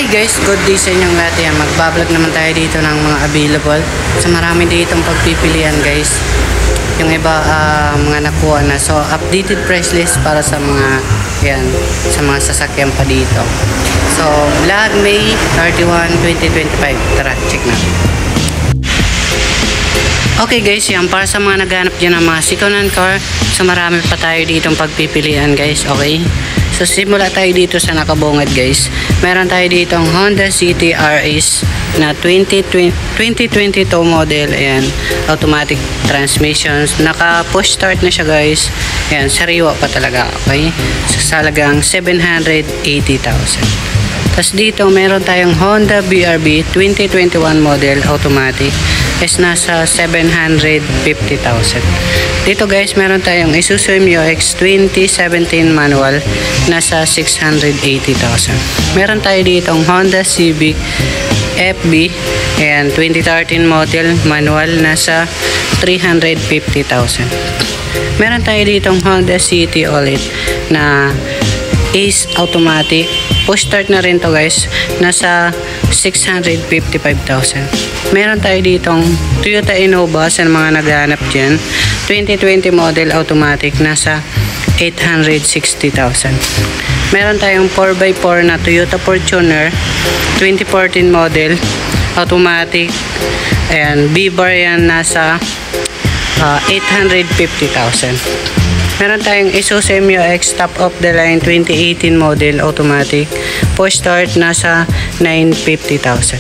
Okay guys, good day sa inyong lahat yan. Magbablog naman tayo dito ng mga available. So marami ditong pagpipilian guys. Yung iba mga nakuha na. So updated price list para sa mga yan, sa mga sasakyan pa dito. So vlog May 31, 2025. Tara, check na. Okay guys, yan para sa mga naghanap dyan ng mga second-hand car. So marami pa tayo ditong pagpipilian guys, okay? So simula tayo dito sa nakabungad guys. Meron tayo ditong Honda City RS na 2022 model. Ayan, automatic transmissions. Naka push start na siya guys. Ayan, sariwa pa talaga, okay? Sa halagang 780,000. Tapos dito meron tayong Honda BRB 2021 model automatic is nasa 750,000. Dito guys meron tayong Isuzu MU-X 2017 manual nasa 680,000. Meron tayo ditong Honda Civic FB and 2013 model manual nasa 350,000. Meron tayo ditong Honda City OLED na Ace automatic. Push start na rin to guys. Nasa 655,000. Meron tayo ditong Toyota Innova sa mga naghahanap dyan. 2020 model automatic. Nasa 860,000. Meron tayong 4x4 na Toyota Fortuner. 2014 model automatic. Ayan, B-bar yan. Nasa 850,000. Meron tayong Isuzu MU-X top of the line 2018 model automatic. Push start nasa 950,000.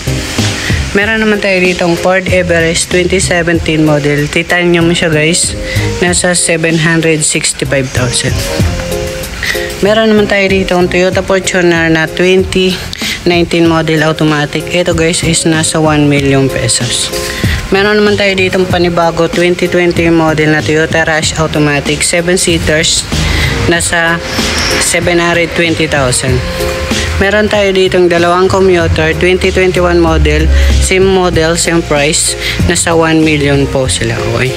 Meron naman tayo ditong Ford Everest 2017 model. Titanium siya guys. Nasa 765,000. Meron naman tayo ditong Toyota Fortuner na 2019 model automatic. Ito guys is nasa 1 million pesos. Meron naman tayo ditong panibago 2020 model na Toyota Rush automatic 7-seaters nasa 720,000. Meron tayo ditong dalawang commuter 2021 model, same price, nasa 1 million po sila, okay?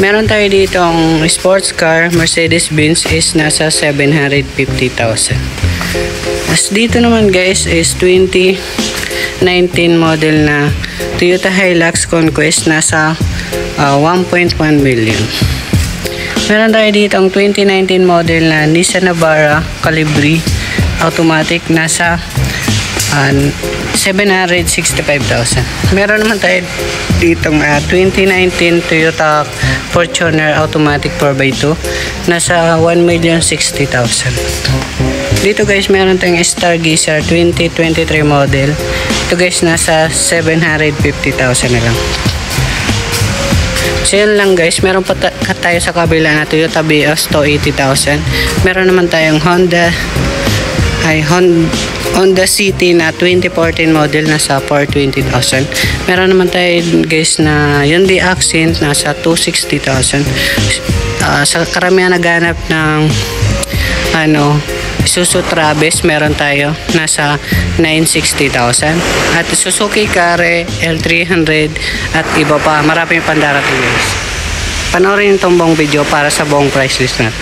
Meron tayo ditong sports car Mercedes-Benz is nasa 750,000. As dito naman guys is 2019 model na Toyota Hilux Conquest nasa 1.1 million. Meron tayo dito ang 2019 model na Nissan Navara Calibri automatic nasa 765,000. Meron naman tayo dito ang 2019 Toyota Fortuner automatic 4x2 nasa 1,060,000. Dito guys meron tayong Stargazer 2023 model. Ito guys nasa 750,000 na lang. So yun lang guys, meron pa tayo sa kabila na Toyota Vios 280,000. Meron naman tayong Honda City na 2014 model nasa 420,000. Meron naman tayo guys na Hyundai Accent nasa 260,000. Sa karamihan naghanap ng Isuzu Travis meron tayo nasa 960,000 at Suzuki Carre L300 at iba pa, marami pang darating guys. Panoorin yung buong video para sa buong price list natin.